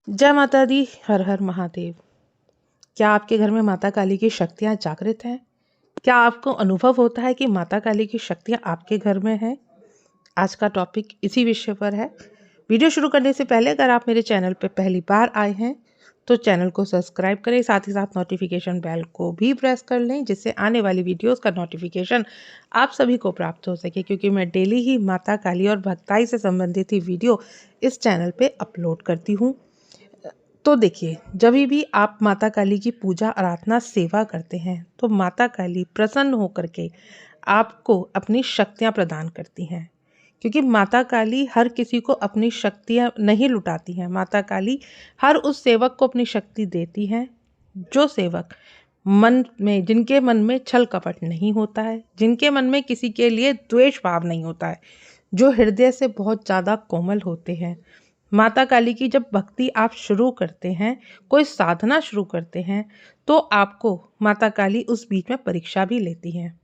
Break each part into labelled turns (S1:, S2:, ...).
S1: जय माता दी। हर हर महादेव। क्या आपके घर में माता काली की शक्तियाँ जागृत हैं? क्या आपको अनुभव होता है कि माता काली की शक्तियाँ आपके घर में हैं? आज का टॉपिक इसी विषय पर है। वीडियो शुरू करने से पहले अगर आप मेरे चैनल पर पहली बार आए हैं तो चैनल को सब्सक्राइब करें, साथ ही साथ नोटिफिकेशन बेल को भी प्रेस कर लें, जिससे आने वाली वीडियोस का नोटिफिकेशन आप सभी को प्राप्त हो सके, क्योंकि मैं डेली ही माता काली और भक्ताई से संबंधित ही वीडियो इस चैनल पे अपलोड करती हूँ। तो देखिए, जब भी आप माता काली की पूजा आराधना सेवा करते हैं तो माता काली प्रसन्न होकर के आपको अपनी शक्तियाँ प्रदान करती हैं, क्योंकि माता काली हर किसी को अपनी शक्तियाँ नहीं लुटाती हैं। माता काली हर उस सेवक को अपनी शक्ति देती हैं जो सेवक जिनके मन में छल कपट नहीं होता है, जिनके मन में किसी के लिए द्वेष भाव नहीं होता है, जो हृदय से बहुत ज़्यादा कोमल होते हैं। माता काली की जब भक्ति आप शुरू करते हैं, कोई साधना शुरू करते हैं, तो आपको माता काली उस बीच में परीक्षा भी लेती हैं।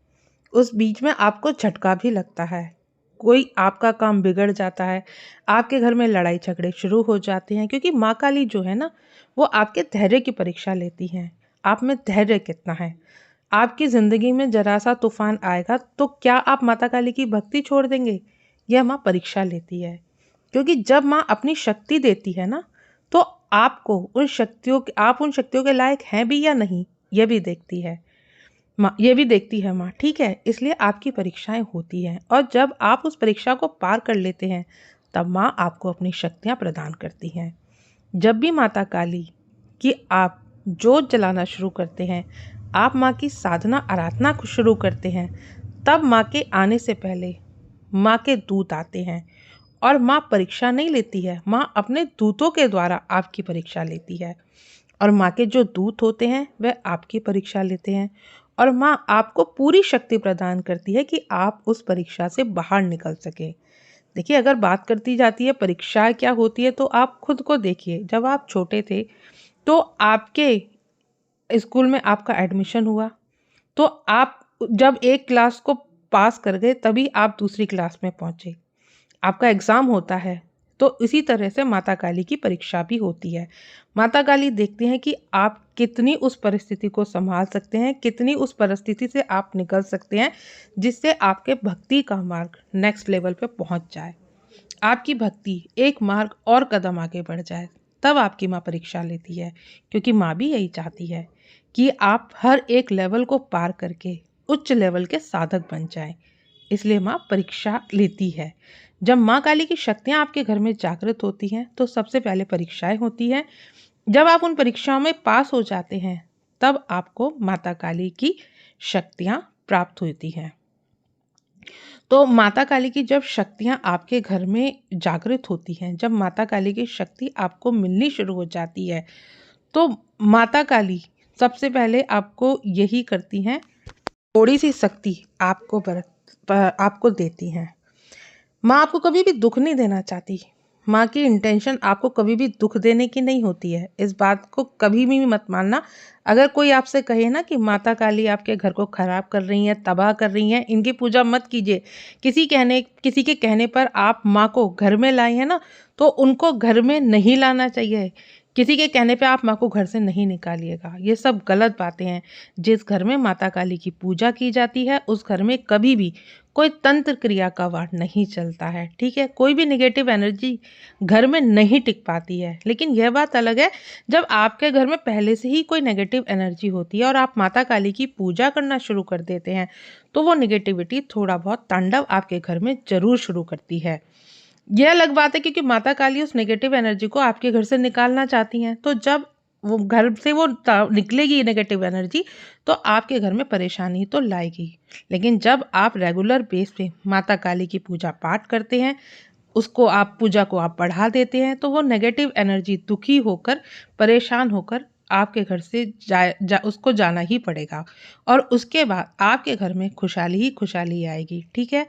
S1: उस बीच में आपको झटका भी लगता है, कोई आपका काम बिगड़ जाता है, आपके घर में लड़ाई झगड़े शुरू हो जाते हैं, क्योंकि माँ काली जो है ना, वो आपके धैर्य की परीक्षा लेती हैं। आप में धैर्य कितना है। आपकी ज़िंदगी में जरा सा तूफान आएगा तो क्या आप माता काली की भक्ति छोड़ देंगे? यह माँ परीक्षा लेती है, क्योंकि जब माँ अपनी शक्ति देती है ना, तो आपको आप उन शक्तियों के लायक हैं भी या नहीं, ये भी देखती है माँ। ये भी देखती है माँ, ठीक है। इसलिए आपकी परीक्षाएं होती हैं, और जब आप उस परीक्षा को पार कर लेते हैं तब माँ आपको अपनी शक्तियाँ प्रदान करती हैं। जब भी माता काली की आप जोत जलाना शुरू करते हैं, आप माँ की साधना आराधना को शुरू करते हैं, तब माँ के आने से पहले माँ के दूत आते हैं, और माँ परीक्षा नहीं लेती है, माँ अपने दूतों के द्वारा आपकी परीक्षा लेती है। और माँ के जो दूत होते हैं वह आपकी परीक्षा लेते हैं, और माँ आपको पूरी शक्ति प्रदान करती है कि आप उस परीक्षा से बाहर निकल सके। देखिए, अगर बात करती जाती है परीक्षा क्या होती है, तो आप खुद को देखिए। जब आप छोटे थे तो आपके स्कूल में आपका एडमिशन हुआ, तो आप जब एक क्लास को पास कर गए तभी आप दूसरी क्लास में पहुँचे। आपका एग्ज़ाम होता है, तो इसी तरह से माता काली की परीक्षा भी होती है। माता काली देखते हैं कि आप कितनी उस परिस्थिति को संभाल सकते हैं, कितनी उस परिस्थिति से आप निकल सकते हैं, जिससे आपके भक्ति का मार्ग नेक्स्ट लेवल पे पहुंच जाए, आपकी भक्ति एक मार्ग और कदम आगे बढ़ जाए। तब आपकी माँ परीक्षा लेती है, क्योंकि माँ भी यही चाहती है कि आप हर एक लेवल को पार करके उच्च लेवल के साधक बन जाएं। इसलिए माँ परीक्षा लेती है। जब माँ काली की शक्तियाँ आपके घर में जागृत होती हैं तो सबसे पहले परीक्षाएं होती हैं। जब आप उन परीक्षाओं में पास हो जाते हैं तब आपको माता काली की शक्तियाँ प्राप्त होती हैं। तो माता काली की जब शक्तियाँ आपके घर में जागृत होती हैं, जब माता काली की शक्ति आपको मिलनी शुरू हो जाती है, तो माता काली सबसे पहले आपको यही करती हैं, थोड़ी सी शक्ति आपको देती हैं। माँ आपको कभी भी दुख नहीं देना चाहती। माँ की इंटेंशन आपको कभी भी दुख देने की नहीं होती है। इस बात को कभी भी मत मानना। अगर कोई आपसे कहे ना कि माता काली आपके घर को खराब कर रही हैं, तबाह कर रही हैं, इनकी पूजा मत कीजिए, किसी के कहने पर आप माँ को घर में लाए हैं ना, तो उनको घर में नहीं लाना चाहिए। किसी के कहने पे आप माँ को घर से नहीं निकालिएगा। ये सब गलत बातें हैं। जिस घर में माता काली की पूजा की जाती है उस घर में कभी भी कोई तंत्र क्रिया का वार नहीं चलता है, ठीक है। कोई भी नेगेटिव एनर्जी घर में नहीं टिक पाती है। लेकिन यह बात अलग है जब आपके घर में पहले से ही कोई नेगेटिव एनर्जी होती है और आप माता काली की पूजा करना शुरू कर देते हैं, तो वो नेगेटिविटी थोड़ा बहुत तांडव आपके घर में जरूर शुरू करती है। यह अलग बात है, क्योंकि माता काली उस नेगेटिव एनर्जी को आपके घर से निकालना चाहती हैं। तो जब वो घर से निकलेगी नेगेटिव एनर्जी, तो आपके घर में परेशानी तो लाएगी। लेकिन जब आप रेगुलर बेस पे माता काली की पूजा पाठ करते हैं, पूजा को आप बढ़ा देते हैं, तो वो नेगेटिव एनर्जी दुखी होकर, परेशान होकर आपके घर से उसको जाना ही पड़ेगा, और उसके बाद आपके घर में खुशहाली ही खुशहाली आएगी, ठीक है।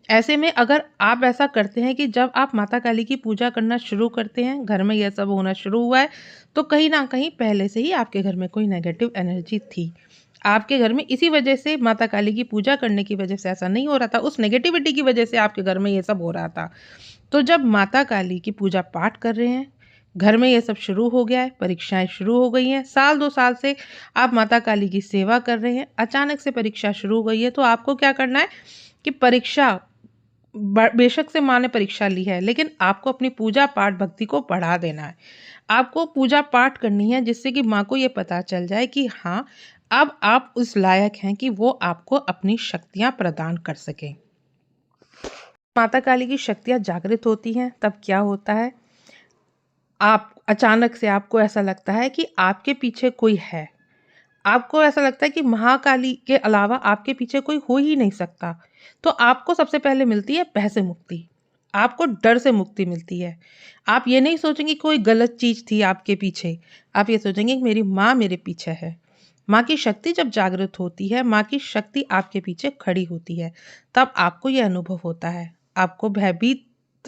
S1: ऐसे में अगर आप ऐसा करते हैं कि जब आप माता काली की पूजा करना शुरू करते हैं, घर में यह सब होना शुरू हुआ है, तो कहीं ना कहीं पहले से ही आपके घर में कोई नेगेटिव एनर्जी थी। आपके घर में इसी वजह से माता काली की पूजा करने की वजह से ऐसा नहीं हो रहा था, उस नेगेटिविटी की वजह से आपके घर में ये सब हो रहा था। तो जब माता काली की पूजा पाठ कर रहे हैं, घर में ये सब शुरू हो गया है, परीक्षाएं शुरू हो गई हैं, साल 2 साल से आप माता काली की सेवा कर रहे हैं, अचानक से परीक्षा शुरू हो गई है, तो आपको क्या करना है कि परीक्षा बेशक से माँ ने परीक्षा ली है, लेकिन आपको अपनी पूजा पाठ भक्ति को बढ़ा देना है। आपको पूजा पाठ करनी है जिससे कि माँ को ये पता चल जाए कि हाँ, अब आप उस लायक हैं कि वो आपको अपनी शक्तियाँ प्रदान कर सकें। माता काली की शक्तियाँ जागृत होती हैं तब क्या होता है, आप अचानक से आपको ऐसा लगता है कि आपके पीछे कोई है। आपको ऐसा लगता है कि महाकाली के अलावा आपके पीछे कोई हो ही नहीं सकता। तो आपको सबसे पहले मिलती है भय से मुक्ति, आपको डर से मुक्ति मिलती है। आप ये नहीं सोचेंगे कोई गलत चीज़ थी आपके पीछे, आप ये सोचेंगे कि मेरी माँ मेरे पीछे है। माँ की शक्ति जब जागृत होती है, माँ की शक्ति आपके पीछे खड़ी होती है, तब आपको ये अनुभव होता है। आपको भयभीत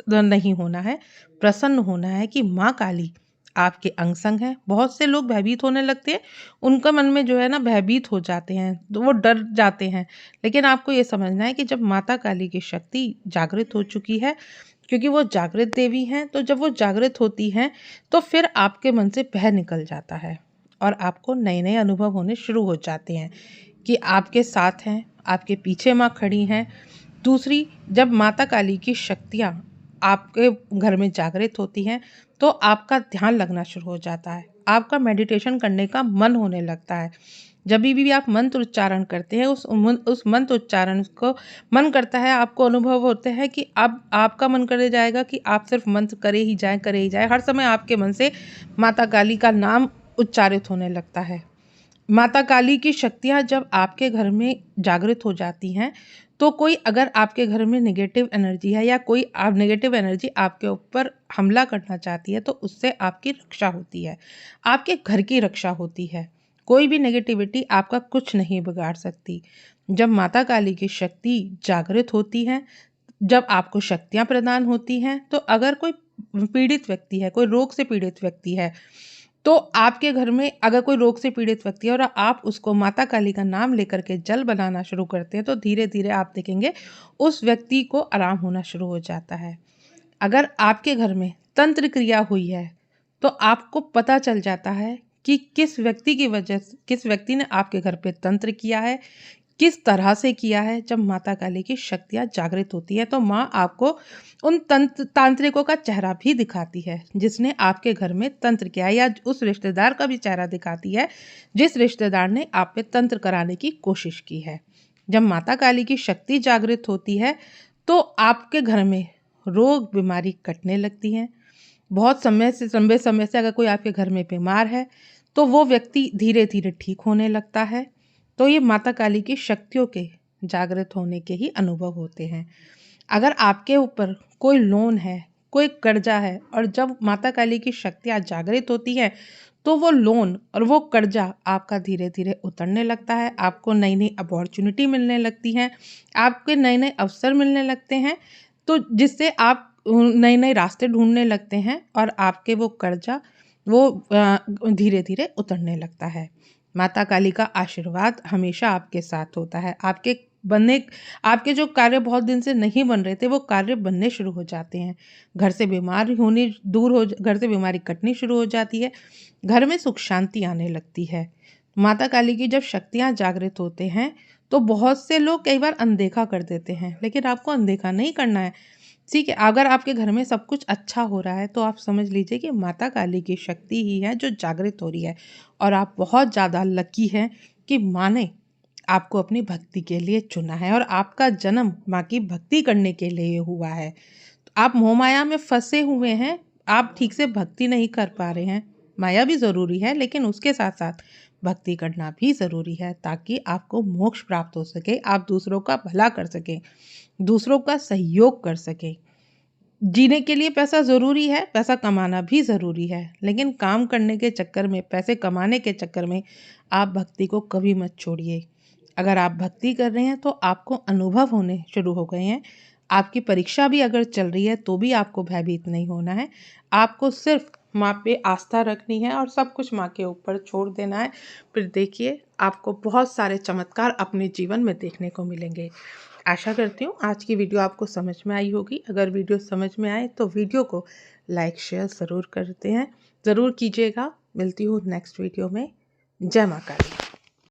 S1: नहीं होना है, प्रसन्न होना है कि माँ काली आपके अंग संग है। बहुत से लोग भयभीत होने लगते हैं, उनका मन में जो है ना भयभीत हो जाते हैं, तो वो डर जाते हैं। लेकिन आपको ये समझना है कि जब माता काली की शक्ति जागृत हो चुकी है, क्योंकि वो जागृत देवी हैं, तो जब वो जागृत होती हैं, तो फिर आपके मन से भय निकल जाता है और आपको नए-नए अनुभव होने शुरू हो जाते हैं कि आपके साथ हैं, आपके पीछे माँ खड़ी हैं। दूसरी, जब माता काली की शक्तियाँ आपके घर में जागृत होती हैं, तो आपका ध्यान लगना शुरू हो जाता है, आपका मेडिटेशन करने का मन होने लगता है। जभी भी आप मंत्र उच्चारण करते हैं, उस मंत्र उच्चारण को मन करता है, आपको अनुभव होते हैं कि अब आपका मन करे जाएगा कि आप सिर्फ मंत्र करे ही जाएँ। हर समय आपके मन से माता काली का नाम उच्चारित होने लगता है। माता काली की शक्तियाँ जब आपके घर में जागृत हो जाती हैं, तो कोई अगर आपके घर में नेगेटिव एनर्जी है या कोई आप नेगेटिव एनर्जी आपके ऊपर हमला करना चाहती है, तो उससे आपकी रक्षा होती है, आपके घर की रक्षा होती है। कोई भी नेगेटिविटी आपका कुछ नहीं बिगाड़ सकती। जब माता काली की शक्ति जागृत होती है, जब आपको शक्तियाँ प्रदान होती हैं, तो अगर कोई पीड़ित व्यक्ति है, कोई रोग से पीड़ित व्यक्ति है, तो आपके घर में अगर कोई रोग से पीड़ित व्यक्ति है और आप उसको माता काली का नाम लेकर के जल बनाना शुरू करते हैं, तो धीरे-धीरे आप देखेंगे उस व्यक्ति को आराम होना शुरू हो जाता है। अगर आपके घर में तंत्र क्रिया हुई है, तो आपको पता चल जाता है कि किस व्यक्ति ने आपके घर पे तंत्र किया है, किस तरह से किया है। जब माता काली की शक्तियाँ जागृत होती है, तो माँ आपको उन तांत्रिकों का चेहरा भी दिखाती है, जिसने आपके घर में तंत्र किया है, या उस रिश्तेदार का भी चेहरा दिखाती है, जिस रिश्तेदार ने आप पे तंत्र कराने की कोशिश की है। जब माता काली की शक्ति जागृत होती है, तो आपके घर में रोग बीमारी कटने लगती हैं। बहुत लंबे समय से अगर कोई आपके घर में बीमार है, तो वो व्यक्ति धीरे-धीरे ठीक होने लगता है। तो ये माता काली की शक्तियों के जागृत होने के ही अनुभव होते हैं। अगर आपके ऊपर कोई लोन है, कोई कर्जा है, और जब माता काली की शक्तियाँ जागृत होती हैं, तो वो लोन और वो कर्जा आपका धीरे-धीरे उतरने लगता है, आपको नई-नई अपॉर्च्युनिटी मिलने लगती हैं, आपके नए-नए अवसर मिलने लगते हैं, तो जिससे आप नए-नए रास्ते ढूँढने लगते हैं और आपके वो कर्जा वो धीरे-धीरे उतरने लगता है। माता काली का आशीर्वाद हमेशा आपके साथ होता है। आपके जो कार्य बहुत दिन से नहीं बन रहे थे, वो कार्य बनने शुरू हो जाते हैं। घर से बीमारी कटनी शुरू हो जाती है। घर में सुख शांति आने लगती है। माता काली की जब शक्तियाँ जागृत होते हैं, तो बहुत से लोग कई बार अनदेखा कर देते हैं, लेकिन आपको अनदेखा नहीं करना है। ठीक है, अगर आपके घर में सब कुछ अच्छा हो रहा है, तो आप समझ लीजिए कि माता काली की शक्ति ही है जो जागृत हो रही है, और आप बहुत ज़्यादा लकी हैं कि माँ ने आपको अपनी भक्ति के लिए चुना है और आपका जन्म माँ की भक्ति करने के लिए हुआ है। आप मोहमाया में फँसे हुए हैं, आप ठीक से भक्ति नहीं कर पा रहे हैं। माया भी ज़रूरी है, लेकिन उसके साथ-साथ भक्ति करना भी ज़रूरी है, ताकि आपको मोक्ष प्राप्त हो सके, आप दूसरों का भला कर सकें, दूसरों का सहयोग कर सकें। जीने के लिए पैसा ज़रूरी है, पैसा कमाना भी ज़रूरी है, लेकिन काम करने के चक्कर में, पैसे कमाने के चक्कर में आप भक्ति को कभी मत छोड़िए। अगर आप भक्ति कर रहे हैं, तो आपको अनुभव होने शुरू हो गए हैं। आपकी परीक्षा भी अगर चल रही है, तो भी आपको भयभीत नहीं होना है। आपको सिर्फ माँ पे आस्था रखनी है और सब कुछ माँ के ऊपर छोड़ देना है। फिर देखिए, आपको बहुत सारे चमत्कार अपने जीवन में देखने को मिलेंगे। आशा करती हूँ आज की वीडियो आपको समझ में आई होगी। अगर वीडियो समझ में आए, तो वीडियो को लाइक शेयर ज़रूर करते हैं। ज़रूर कीजिएगा। मिलती हूँ नेक्स्ट वीडियो में। जय माँ काली।